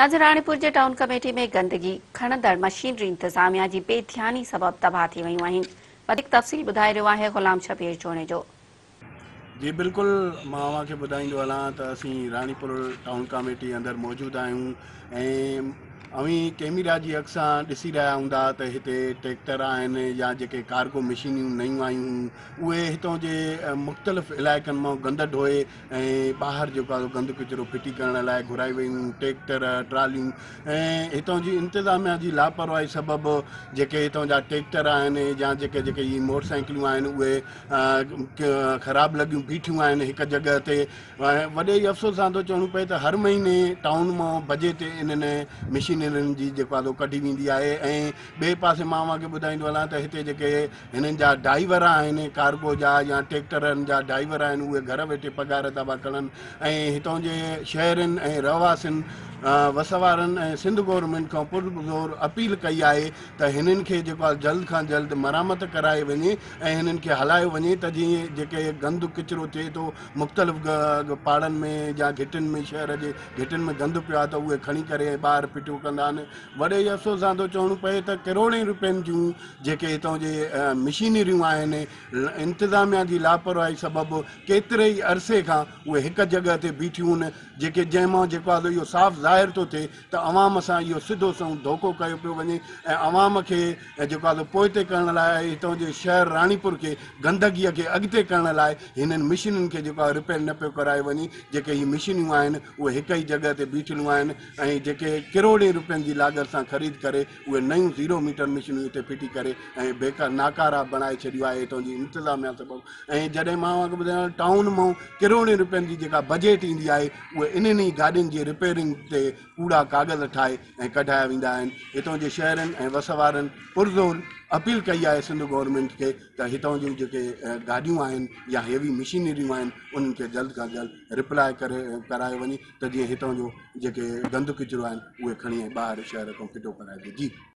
नाज़राणीपुर जे town committee में गंदगी खणंदड़ machinery इंतजामिया जी बेध्यानी सबब तबाह थी वयूं आहिनि। वधीक तफ़सील ॿुधाए रहियो आहे ग़ुलाम शबीर जोणे जो। जी बिल्कुल, मां तव्हांखे ॿुधाईंदो हलां त असीं राणीपुर टाउन कमेटी अंदरि मौजूदु आहियूं ऐं अवी कैमरा जी अख सां ॾिसी रहिया हूंदा त हिते ट्रैक्टर आहिनि या जेके कार्गो मशीनियूं नयूं आयूं उहे हितां जे मुख़्तलिफ़ इलाइक़नि मां गंद ढोए ऐं ॿाहिरि जेको आहे गंद किचिरो फिटी करण लाइ घुराई वयूं ट्रैक्टर ट्रालियूं ऐं हितां जी इंतिज़ामिया जी लापरवाही सबबि जेके हितां जा ट्रैक्टर आहिनि या जेके जेके इहे मोटरसाइकिलियूं आहिनि उहे ख़राबु लॻियूं बीठियूं आहिनि हिकु जॻह ते। वॾे ई अफ़सोस सां थो चवणो पए त हर महीने टाउन मां बजे ते इन्हनि मशीनरियुनि जी जेको आहे कढी वेंदी आहे ऐं ॿिए पासे मां तव्हांखे ॿुधाईंदो हलां त हिते जेके हिननि जा ड्राइवर आहिनि कार्गो जा या ट्रैक्टरनि जा ड्राइवर आहिनि उहे घर वेठे पघार था कनि ऐं हितां जे शहरनि ऐं रहवासियुनि वसवारनि ऐं सिंध गवर्नमेंट खां पुरज़ोर अपील कई आहे त हिननि खे जेको आहे जल्द खां जल्द मरामत कराए वञे ऐं हिननि खे हलायो वञे त जीअं जेके गंद किचिरो थिए थो मुख़्तलिफ़ पाड़नि में या घिटियुनि में शहर जे घिटियुनि में गंद पियो आहे त उहे खणी करे ॿाहिरि फिटियूं कंदा आहिनि। वॾे ई अफ़सोस सां थो चवणो पए त करोड़े रुपयनि जूं जेके हितां जे मशीनरियूं आहिनि इंतिज़ामिया जी लापरवाही सबबि केतिरे ई अरसे खां उहे हिकु जॻह ते बीठियूं आहिनि जेके जंहिंमां जेको आहे इहो साफ़ ज़ाहिर थो थिए त अवाम सां इहो सिधो सो धोखो कयो पियो वञे ऐं अवाम खे जेको आहे पोइते करण लाइ हितां जे शहर राणीपुर खे गंदगीअ खे अॻिते करण लाइ हिननि मशीनुनि खे जेको आहे रिपेयर न पियो कराए वञे। जेके हीअ मशीनियूं आहिनि उहे हिकु ई जॻह ते बीठियूं आहिनि ऐं जेके करोड़े रुपयनि जी लागत सां ख़रीद करे उहे नयूं 0 मीटर मशीनियूं हिते फिटी करे ऐं बेकार नाकारा बणाए छॾियो आहे हितां जी इंतिज़ामिया सबबि। ऐं जॾहिं मां तव्हांखे ॿुधायां टाउन मां करोड़े रुपयनि जी जेका बजट ईंदी आहे उहे इन्हनि ई गाॾियुनि जी रिपेयरिंग ते कूड़ा काग़ज़ ठाहे ऐं कढाया वेंदा आहिनि। हितां जे शहरनि ऐं वसवारनि पुरज़ोर अपील कई आहे सिंध गवर्नमेंट खे त हितां जूं जेके गाॾियूं आहिनि या हेवी मशीनरियूं आहिनि उन्हनि खे जल्द खां जल्द रिप्लाई करायो वञे त जीअं हितां जो जेके गंद किचिरो आहिनि उहे खणी ॿाहिरि शहर खां फिटो कराइजे। जी।